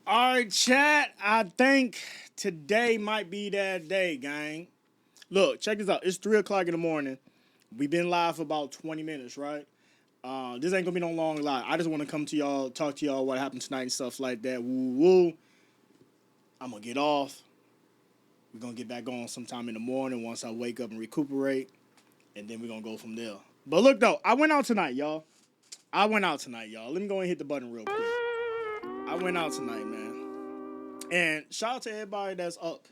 All right, chat. I think today might be that day, gang. Look, check this out. It's 3 o'clock in the morning. We've been live for about 20 minutes, right? This ain't gonna be no long live. I just want to come to y'all, talk to y'all what happened tonight and stuff like that. Woo woo. I'm gonna get off. We're gonna get back on sometime in the morning once I wake up and recuperate, and then we're gonna go from there. But look though, I went out tonight, y'all. Let me go and hit the button real quick. I went out tonight, man. And shout out to everybody that's up.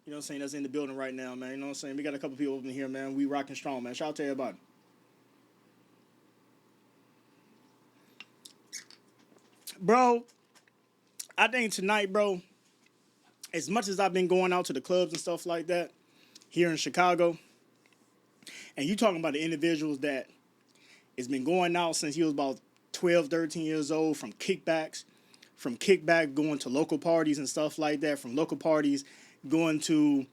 You know what I'm saying? That's in the building right now, man. You know what I'm saying? We got a couple people up in here, man. We rocking strong, man. Shout out to everybody. Bro, I think tonight, bro, as much as I've been going out to the clubs and stuff like that here in Chicago, and you talking about the individuals that has been going out since he was about 12, 13 years old, from kickback going to local parties and stuff like that, from local parties going to,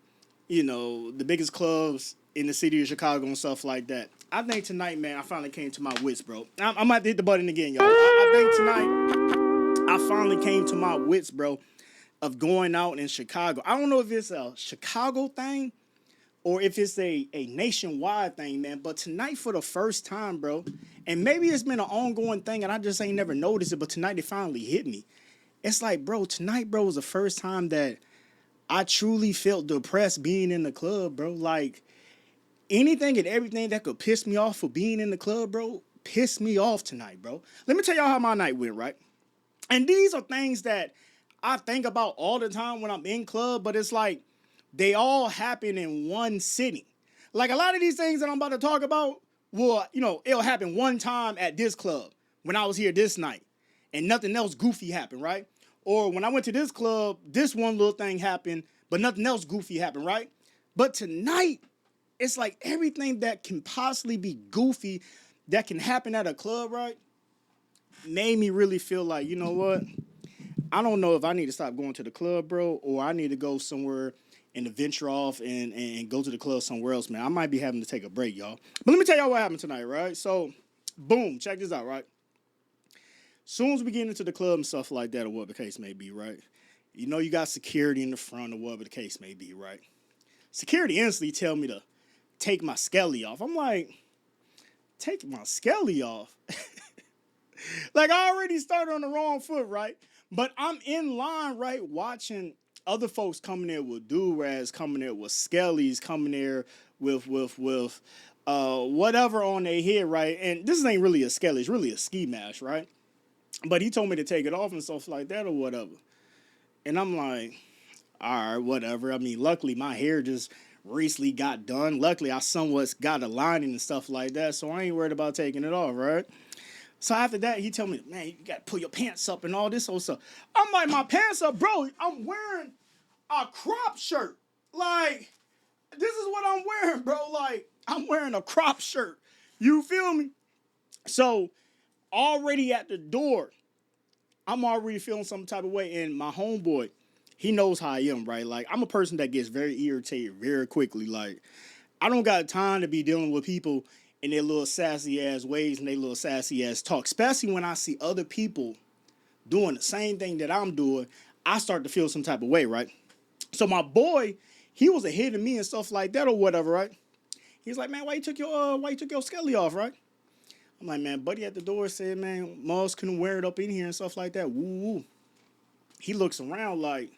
the biggest clubs in the city of Chicago and stuff like that. I think tonight, man, I finally came to my wits, bro. I'm about to hit the button again, y'all. I think tonight I finally came to my wits, bro, of going out in Chicago. I don't know if it's a Chicago thing or if it's a nationwide thing, man. But tonight, for the first time, bro, and maybe it's been an ongoing thing and I just ain't never noticed it, but tonight it finally hit me. It's like, bro, tonight, bro, was the first time that I truly felt depressed being in the club, bro. Like, anything and everything that could piss me off for being in the club, bro, pissed me off tonight, bro. Let me tell y'all how my night went, right? And these are things that I think about all the time when I'm in club, but it's like they all happen in one sitting. Like a lot of these things that I'm about to talk about will, it'll happen one time at this club when I was here this night and nothing else goofy happened, right? Or when I went to this club, this one little thing happened, but nothing else goofy happened, right? But tonight, it's like everything that can possibly be goofy that can happen at a club, right? Made me really feel like, you know what? I don't know if I need to stop going to the club, bro, or I need to go somewhere and to venture off and go to the club somewhere else, man. I might be having to take a break, y'all. But let me tell y'all what happened tonight, right? So, boom, check this out, right? Soon as we get into the club and stuff like that, or whatever the case may be, right? You got security in the front, or whatever the case may be, right? Security instantly tell me to take my skelly off. I'm like, take my skelly off? Like, I already started on the wrong foot, right? But I'm in line, right, watching other folks coming there with do-rags, coming there with skellies, coming there with whatever on their head, right? And this ain't really a skelly, it's really a ski mask, right? But he told me to take it off and stuff like that or whatever. And I'm like, all right, whatever. I mean, luckily my hair just recently got done. Luckily I somewhat got a lining and stuff like that, so I ain't worried about taking it off, right? So after that, he told me, man, you gotta pull your pants up and all this old stuff. I'm like, my pants up, bro. I'm wearing a crop shirt. Like, this is what I'm wearing, bro. Like, I'm wearing a crop shirt. You feel me? So already at the door, I'm already feeling some type of way. And my homeboy, he knows how I am, right? Like, I'm a person that gets very irritated very quickly. Like, I don't got time to be dealing with people in their little sassy ass ways and their little sassy ass talk. Especially when I see other people doing the same thing that I'm doing, I start to feel some type of way, right? So my boy, he was ahead of me and stuff like that or whatever, right? He's like, man, why you took your skelly off, right? I'm like, man, buddy at the door said, man, Mars couldn't wear it up in here and stuff like that. Woo woo. He looks around like,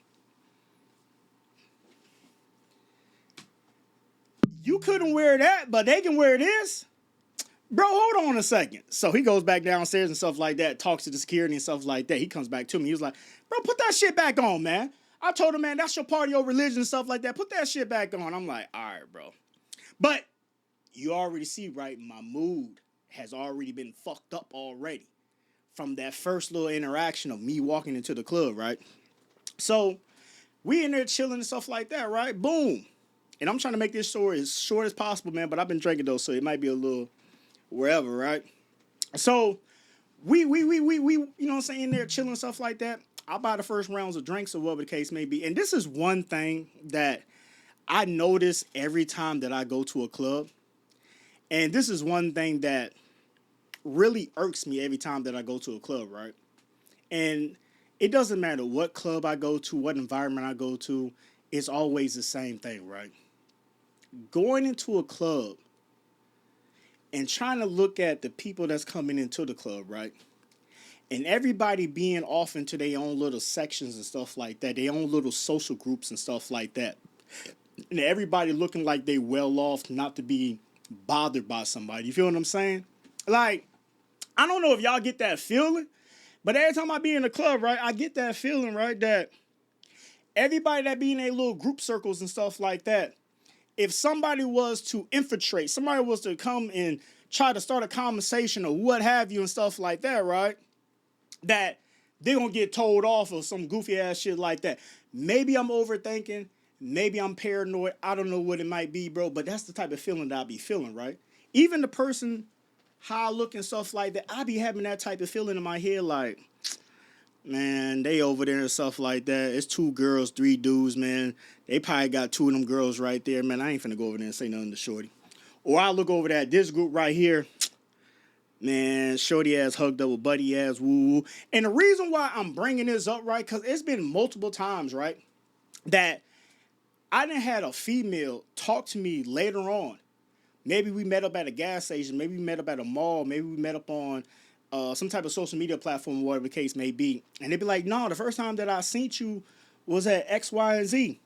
you couldn't wear that, but they can wear this? Bro, hold on a second. So he goes back downstairs and stuff like that, talks to the security and stuff like that. He comes back to me. He was like, bro, put that shit back on, man. I told him, man, that's your part of your religion and stuff like that. Put that shit back on. I'm like, all right, bro. But you already see, right? My mood has already been fucked up already from that first little interaction of me walking into the club, right? So we in there chilling and stuff like that, right? Boom. And I'm trying to make this story as short as possible, man, but I've been drinking though, so it might be a little wherever, right? So we you know what I'm saying, there chilling and stuff like that. I buy the first rounds of drinks or whatever the case may be. And this is one thing that I notice every time that I go to a club. And this is one thing that really irks me every time that I go to a club, right? And it doesn't matter what club I go to, what environment I go to, it's always the same thing, right? Going into a club and trying to look at the people that's coming into the club, right? And everybody being off into their own little sections and stuff like that, their own little social groups and stuff like that. And everybody looking like they well off, not to be bothered by somebody. You feel what I'm saying? Like, I don't know if y'all get that feeling, but every time I be in a club, right, I get that feeling, right, that everybody that be in their little group circles and stuff like that, if somebody was to infiltrate, somebody was to come and try to start a conversation or what have you and stuff like that, right, that they're going to get told off or some goofy ass shit like that. Maybe I'm overthinking. Maybe I'm paranoid. I don't know what it might be, bro, but that's the type of feeling that I be feeling, right? Even the person, how I look and stuff like that, I be having that type of feeling in my head like, man, they over there and stuff like that. It's 2 girls, 3 dudes, man. They probably got 2 of them girls right there, man. I ain't finna go over there and say nothing to Shorty. Or I look over there at this group right here. Man, Shorty ass hugged up with buddy ass woo. And the reason why I'm bringing this up, right, because it's been multiple times, right, that I done had a female talk to me later on. Maybe we met up at a gas station. Maybe we met up at a mall. Maybe we met up on some type of social media platform, whatever the case may be. And they'd be like, no, the first time that I seen you was at X, Y, and Z.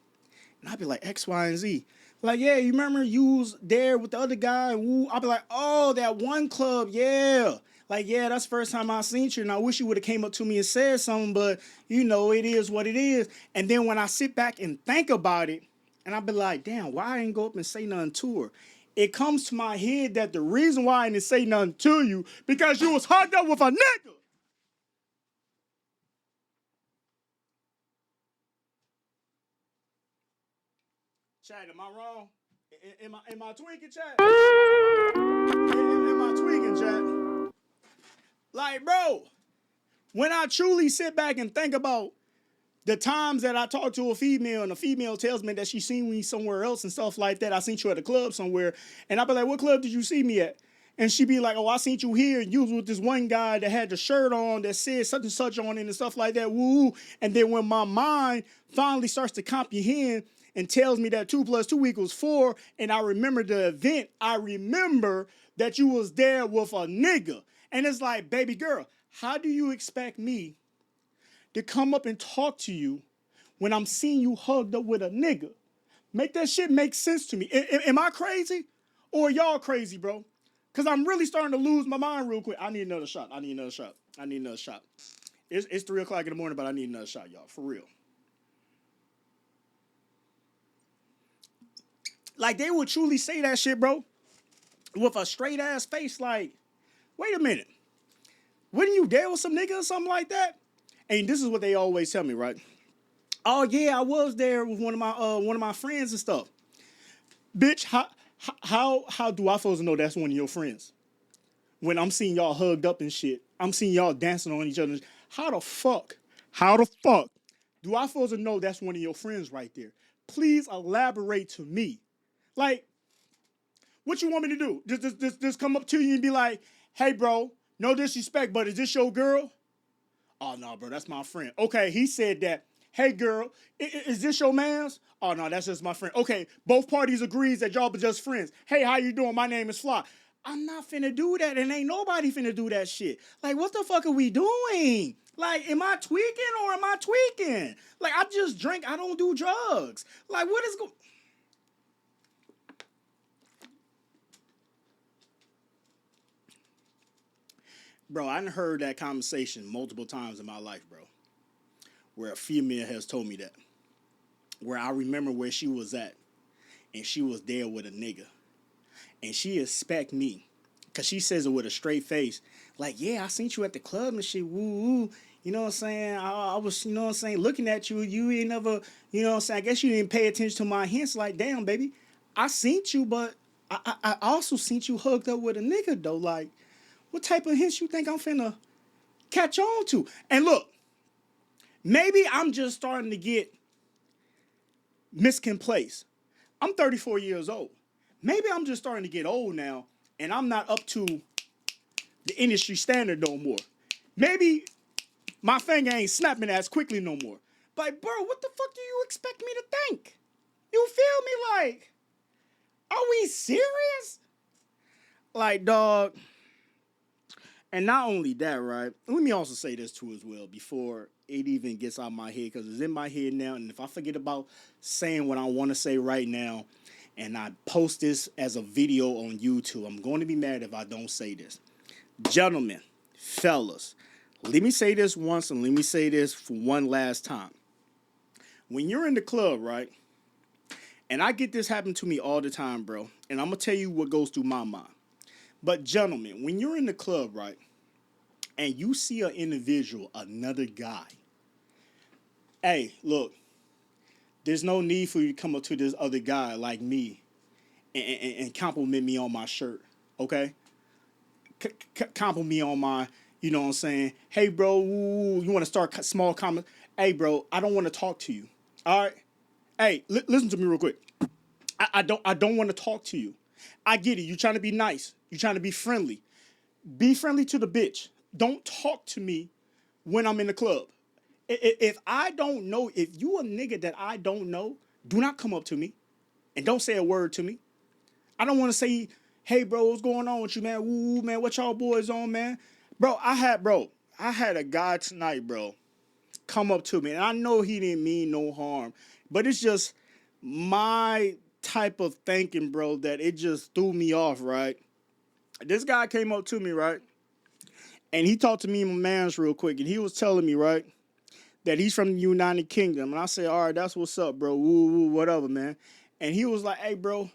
And I'd be like, X, Y, and Z. Like, yeah, you remember you was there with the other guy? And woo. I'd be like, oh, that one club, yeah. Like, yeah, that's the first time I seen you. And I wish you would have came up to me and said something, but, you know, it is what it is. And then when I sit back and think about it, and I'd be like, damn, why I didn't go up and say nothing to her? It comes to my head that the reason why I didn't say nothing to you, because you was hugged up with a nigga. Chad, am I wrong? Am I tweaking, Chad? Am I tweaking, Chad? Like, bro, when I truly sit back and think about the times that I talk to a female and a female tells me that she seen me somewhere else and stuff like that, I seen you at a club somewhere, and I be like, what club did you see me at? And she be like, oh, I seen you here, and you was with this one guy that had the shirt on that said such and such on it and stuff like that, woo. And then when my mind finally starts to comprehend and tells me that 2 + 2 = 4, and I remember the event, I remember that you was there with a nigga. And it's like, baby girl, how do you expect me to come up and talk to you when I'm seeing you hugged up with a nigga? Make that shit make sense to me. Am I crazy? Or y'all crazy, bro? Because I'm really starting to lose my mind real quick. I need another shot. It's 3 o'clock in the morning, but I need another shot, y'all. For real. Like, they would truly say that shit, bro, with a straight ass face. Like, wait a minute. Wasn't you there with some nigga or something like that? And this is what they always tell me, right? Oh yeah, I was there with one of my friends and stuff. Bitch, how do I supposed to know that's one of your friends? When I'm seeing y'all hugged up and shit, I'm seeing y'all dancing on each other. How the fuck do I supposed to know that's one of your friends right there? Please elaborate to me. Like, what you want me to do? Just come up to you and be like, hey bro, no disrespect, but is this your girl? Oh, no, bro, that's my friend. Okay, he said that. Hey, girl, is this your man's? Oh, no, that's just my friend. Okay, both parties agrees that y'all are just friends. Hey, how you doing? My name is Fly. I'm not finna do that, and ain't nobody finna do that shit. Like, what the fuck are we doing? Like, am I tweaking or am I tweaking? Like, I just drink. I don't do drugs. Like, what is going... Bro, I done heard that conversation multiple times in my life, bro, where a female has told me that, where I remember where she was at, and she was there with a nigga, and she expect me, because she says it with a straight face, like, yeah, I seen you at the club and shit, woo, woo, you know what I'm saying, I was, you know what I'm saying, looking at you, you ain't never, you know what I'm saying, I guess you didn't pay attention to my hints, like, damn, baby, I seen you, but I also seen you hugged up with a nigga, though, like, what type of hints you think I'm finna catch on to? And look, maybe I'm just starting to get misplaced. I'm 34 years old. Maybe I'm just starting to get old now, and I'm not up to the industry standard no more. Maybe My finger ain't snapping as quickly no more. Like, bro, what the fuck do you expect me to think? You feel me? Like, are we serious? Like, dog. And not only that, right? Let me also say this too as well before it even gets out of my head, because it's in my head now. And if I forget about saying what I want to say right now, and I post this as a video on YouTube, I'm going to be mad if I don't say this. Gentlemen, fellas, let me say this once and let me say this for one last time. When you're in the club, right? And I get this happen to me all the time, bro. And I'm going to tell you what goes through my mind. But gentlemen, when you're in the club, right, and you see an individual, another guy, hey, look, there's no need for you to come up to this other guy like me and compliment me on my shirt, okay? Compliment me on my, you know what I'm saying? Hey, bro, you want to start small comments? Hey, bro, I don't want to talk to you, all right? Hey, listen to me real quick. I don't want to talk to you. I get it. You're trying to be nice. You're trying to be friendly. Be friendly to the bitch. Don't talk to me when I'm in the club. If I don't know, if you a nigga that I don't know, do not come up to me and don't say a word to me. I don't want to say, hey, bro, what's going on with you, man? Woo, man, what y'all boys on, man? I had a guy tonight, bro, come up to me, and I know he didn't mean no harm, but it's just my type of thinking, bro, that it just threw me off, right? This guy came up to me, right? And he talked to me and my mans real quick, and he was telling me, right, that he's from the United Kingdom. And I said, all right, that's what's up, bro. Woo, woo, whatever, man. And he was like, hey, bro,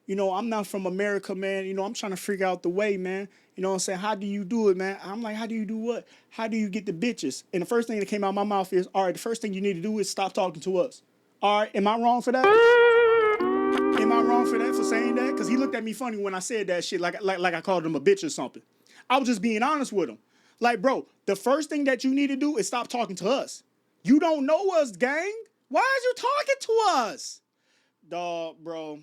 I'm not from America, man. I'm trying to figure out the way, man. You know what I'm saying? How do you do it, man? I'm like, how do you do what? How do you get the bitches? And the first thing that came out of my mouth is, all right, the first thing you need to do is stop talking to us. All right, am I wrong for that? Am I wrong for saying that? Because he looked at me funny when I said that shit, like I called him a bitch or something. I was just being honest with him. Like, bro, the first thing that you need to do is stop talking to us. You don't know us, gang. Why is you talking to us? Dog, bro.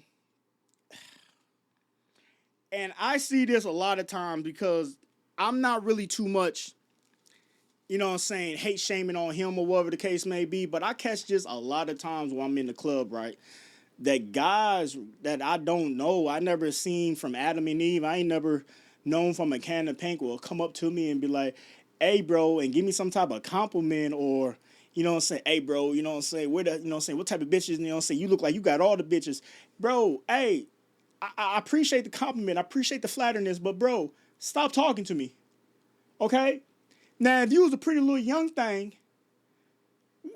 And I see this a lot of times because I'm not really too much, you know what I'm saying, hate shaming on him or whatever the case may be. But I catch this a lot of times when I'm in the club, right? That guys that I don't know, I never seen from Adam and Eve, I ain't never known from a can of paint will come up to me and be like, hey, bro, and give me some type of compliment or, you know what I'm saying, hey, bro, you know what I'm saying, what type of bitches, you know what I'm saying, you look like you got all the bitches. Bro, hey, I appreciate the compliment. I appreciate the flatterness, but bro, stop talking to me. Okay? Now, if you was a pretty little young thing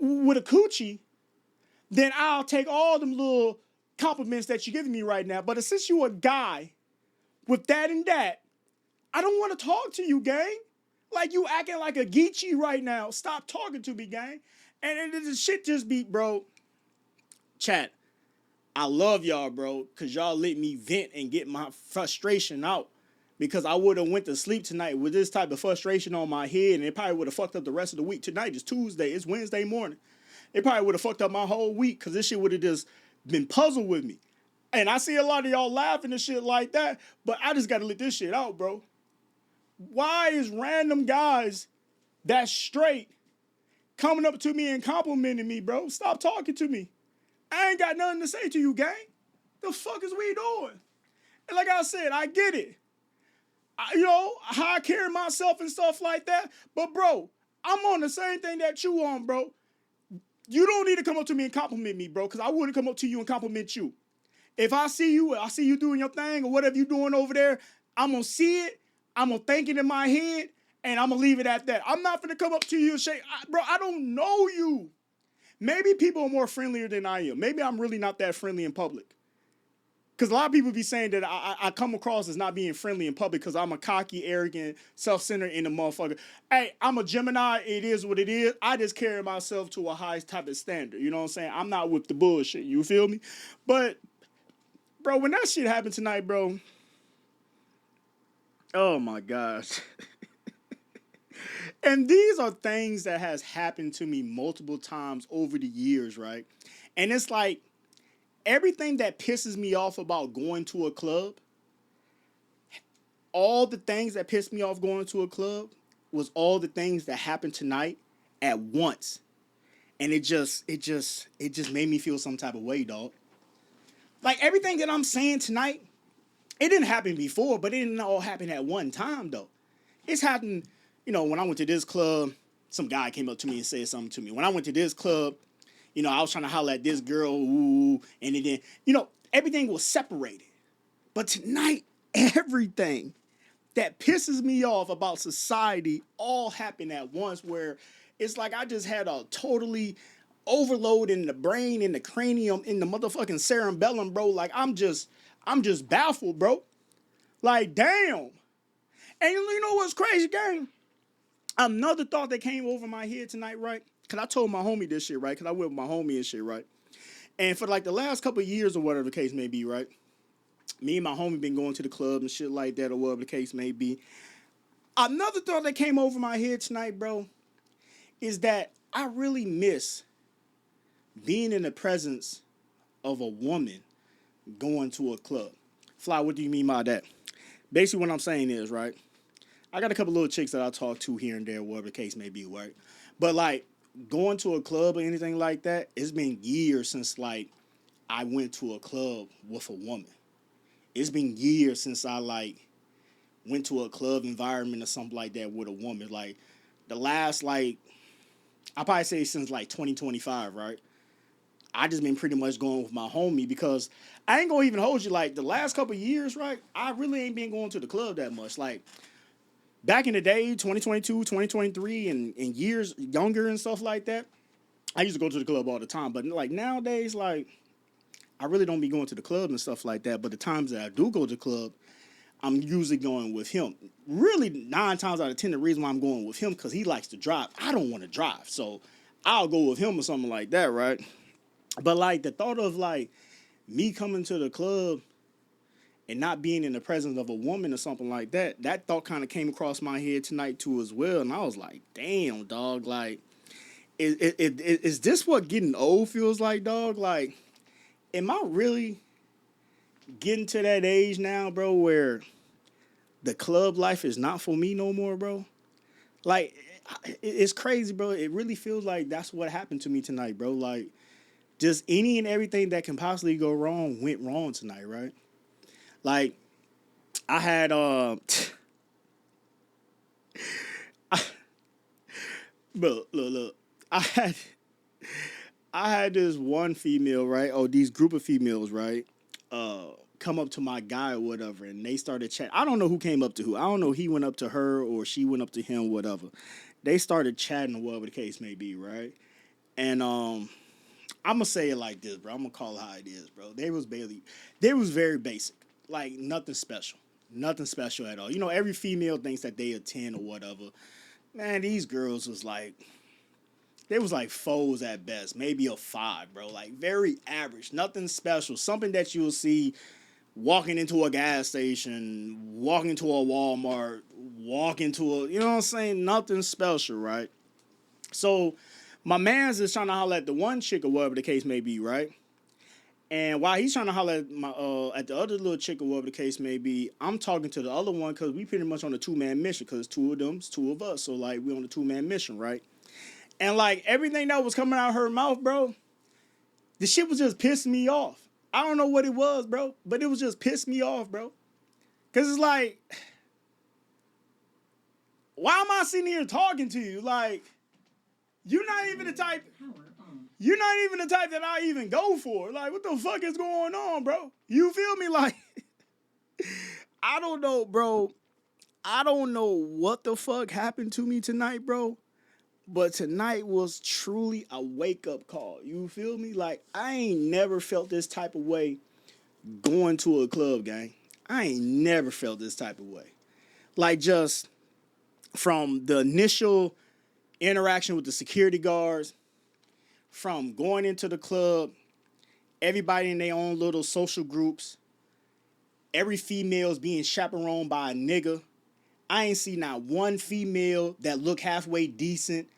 with a coochie, then I'll take all them little compliments that you're giving me right now. But since you a guy with that and that, I don't want to talk to you, gang. Like you acting like a Geechee right now. Stop talking to me, gang. And the shit just be, bro. Chat. I love y'all, bro, because y'all let me vent and get my frustration out. Because I would have went to sleep tonight with this type of frustration on my head, and it probably would have fucked up the rest of the week. Tonight is Tuesday. It's Wednesday morning. It probably would have fucked up my whole week because this shit would have just been puzzled with me. And I see a lot of y'all laughing and shit like that, but I just got to let this shit out, bro. Why is random guys that straight coming up to me and complimenting me, bro? Stop talking to me. I ain't got nothing to say to you, gang. The fuck is we doing? And like I said, I get it. How I carry myself and stuff like that. But, bro, I'm on the same thing that you on, bro. You don't need to come up to me and compliment me, bro, because I wouldn't come up to you and compliment you. If I see you doing your thing or whatever you doing over there, I'm going to see it, I'm going to think it in my head, and I'm going to leave it at that. I'm not going to come up to you and say, bro, I don't know you. Maybe people are more friendlier than I am. Maybe I'm really not that friendly in public. Because a lot of people be saying that I come across as not being friendly in public because I'm a cocky, arrogant, self-centered in the motherfucker. Hey, I'm a Gemini. It is what it is. I just carry myself to a high type of standard. You know what I'm saying? I'm not with the bullshit. You feel me? But, bro, when that shit happened tonight, bro, oh my gosh. And these are things that has happened to me multiple times over the years, right? And it's like, everything that pisses me off about going to a club, all the things that pissed me off going to a club was all the things that happened tonight at once. And it just made me feel some type of way, dog. Like everything that I'm saying tonight, it didn't happen before, but it didn't all happen at one time though. It's happened, when I went to this club, some guy came up to me and said something to me. When I went to this club, I was trying to holler at this girl, ooh, and then, everything was separated. But tonight, everything that pisses me off about society all happened at once, where it's like I just had a totally overload in the brain, in the cranium, in the motherfucking cerebellum, bro. Like I'm just baffled, bro. Like, damn. And you know what's crazy, gang? Another thought that came over my head tonight, right? Because I told my homie this shit, right? Because I went with my homie and shit, right? And for like the last couple of years or whatever the case may be, right? Me and my homie been going to the club and shit like that or whatever the case may be. Another thought that came over my head tonight, bro, is that I really miss being in the presence of a woman going to a club. Fly, what do you mean by that? Basically, what I'm saying is, right, I got a couple little chicks that I talk to here and there, whatever the case may be, right? But, like, going to a club or anything like that, it's been years since, like, I went to a club with a woman. It's been years since I, like, went to a club environment or something like that with a woman. Like, the last, like, I probably say since, like, 2025, right? I just been pretty much going with my homie because I ain't gonna even hold you. Like, the last couple of years, right, I really ain't been going to the club that much. Like, back in the day, 2022, 2023, and years younger and stuff like that, I used to go to the club all the time. But, like, nowadays, like, I really don't be going to the club and stuff like that. But the times that I do go to the club, I'm usually going with him. Really, 9 times out of 10, the reason why I'm going with him because he likes to drive. I don't want to drive, so I'll go with him or something like that, right? But like the thought of like me coming to the club and not being in the presence of a woman or something like that, that thought kind of came across my head tonight too as well. And I was like, damn, dog, like, is this what getting old feels like, dog? Like, am I really getting to that age now, bro, where the club life is not for me no more, bro? Like, it's crazy, bro. It really feels like that's what happened to me tonight, bro. Like, just any and everything that can possibly go wrong went wrong tonight, right? Like, I had look, look, look. I had I had this one female, right? Oh, these group of females, right? Come up to my guy or whatever, and they started chatting. I don't know who came up to who. I don't know. He went up to her or she went up to him, whatever. They started chatting, or whatever the case may be, right? And I'm gonna say it like this, bro. I'm gonna call it how it is, bro. They was very basic, like nothing special, nothing special at all. Every female thinks that they a 10 or whatever. Man, these girls was like, they was like foes at best, maybe a 5, bro. Like very average, nothing special. Something that you'll see walking into a gas station, walking into a Walmart, walking to a, you know what I'm saying? Nothing special, right? So my man's is trying to holler at the one chick or whatever the case may be, right? And while he's trying to holler at at the other little chick or whatever the case may be, I'm talking to the other one because we pretty much on a 2-man mission because two of them, it's two of us. So like we on a 2-man mission, right? And like everything that was coming out of her mouth, bro, the shit was just pissing me off. I don't know what it was, bro, but it was just pissing me off, bro. Cause it's like, why am I sitting here talking to you? Like, you're not even the type. You're not even the type that I even go for. Like, what the fuck is going on, bro? You feel me? Like, I don't know, bro. I don't know what the fuck happened to me tonight, bro. But tonight was truly a wake up call. You feel me? Like, I ain't never felt this type of way going to a club, gang. I ain't never felt this type of way. Like, just from the initial interaction with the security guards, from going into the club, everybody in their own little social groups, every female's being chaperoned by a nigga. I ain't seen not one female that look halfway decent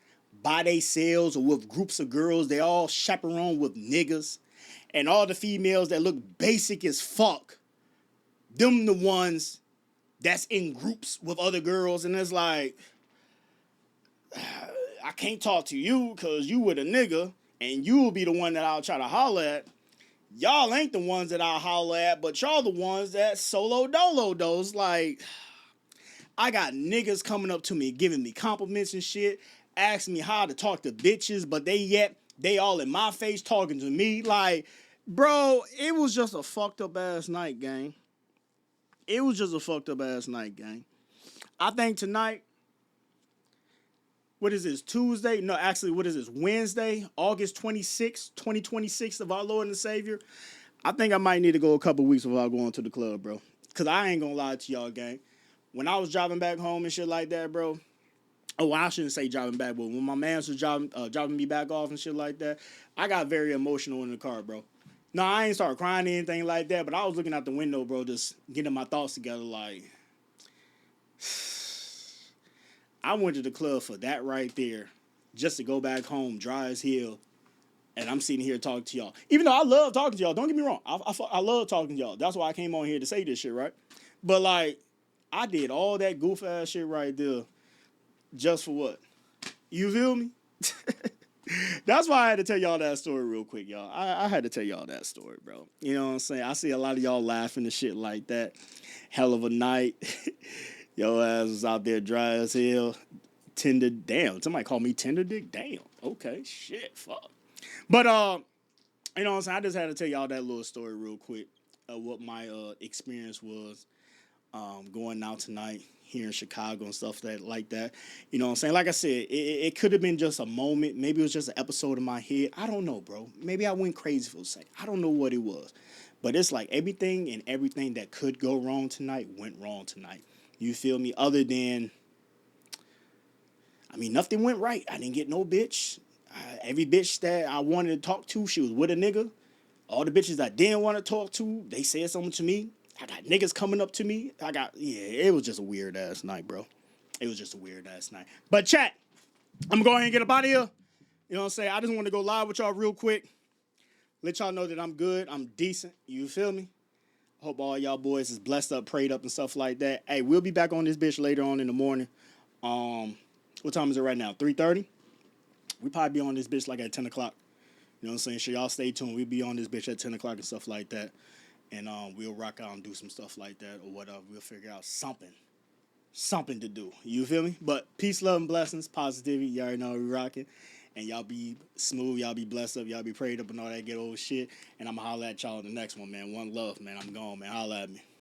by themselves or with groups of girls. They all chaperoned with niggas. And all the females that look basic as fuck, them the ones that's in groups with other girls. And it's like, I can't talk to you because you with a nigga, and you will be the one that I'll try to holler at. Y'all ain't the ones that I'll holler at, but y'all the ones that solo dolo those. Like, I got niggas coming up to me, giving me compliments and shit, asking me how to talk to bitches, but they all in my face talking to me. Like, bro, it was just a fucked up ass night, gang. It was just a fucked up ass night, gang. I think tonight, what is this, Tuesday? No, actually, what is this, Wednesday, August 26th, 2026 of our Lord and Savior? I think I might need to go a couple weeks without going to the club, bro. Because I ain't going to lie to y'all, gang. When I was driving back home and shit like that, bro. Oh, well, I shouldn't say driving back, but when my man was dropping me back off and shit like that, I got very emotional in the car, bro. No, I ain't start crying or anything like that, but I was looking out the window, bro, just getting my thoughts together. Like, I went to the club for that right there, just to go back home, dry as hell, and I'm sitting here talking to y'all. Even though I love talking to y'all, don't get me wrong, I love talking to y'all. That's why I came on here to say this shit, right? But like, I did all that goof ass shit right there, just for what? You feel me? That's why I had to tell y'all that story real quick, y'all. I had to tell y'all that story, bro. You know what I'm saying? I see a lot of y'all laughing and shit like that. Hell of a night. Yo ass was out there dry as hell. Tender, damn. Somebody called me tender dick. Damn. Okay, shit, fuck. But you know what I'm saying? I just had to tell y'all that little story real quick of what my experience was going out tonight here in Chicago and stuff like that. You know what I'm saying? Like I said, it could have been just a moment. Maybe it was just an episode in my head. I don't know, bro. Maybe I went crazy for a second. I don't know what it was. But it's like everything that could go wrong tonight went wrong tonight. You feel me? Other than, I mean, nothing went right. I didn't get no bitch. Every bitch that I wanted to talk to, she was with a nigga. All the bitches I didn't want to talk to, they said something to me. I got niggas coming up to me. It was just a weird ass night, bro. It was just a weird ass night. But chat, I'm going to go ahead and get up out of here. You know what I'm saying? I just want to go live with y'all real quick. Let y'all know that I'm good. I'm decent. You feel me? Hope all y'all boys is blessed up, prayed up, and stuff like that. Hey, we'll be back on this bitch later on in the morning. What time is it right now? 3:30? We probably be on this bitch like at 10 o'clock. You know what I'm saying? So y'all stay tuned. We'll be on this bitch at 10 o'clock and stuff like that. And we'll rock out and do some stuff like that or whatever. We'll figure out something to do. You feel me? But peace, love, and blessings, positivity. You already know we rocking. And y'all be smooth. Y'all be blessed up. Y'all be prayed up and all that good old shit. And I'm going to holler at y'all in the next one, man. One love, man. I'm gone, man. Holla at me.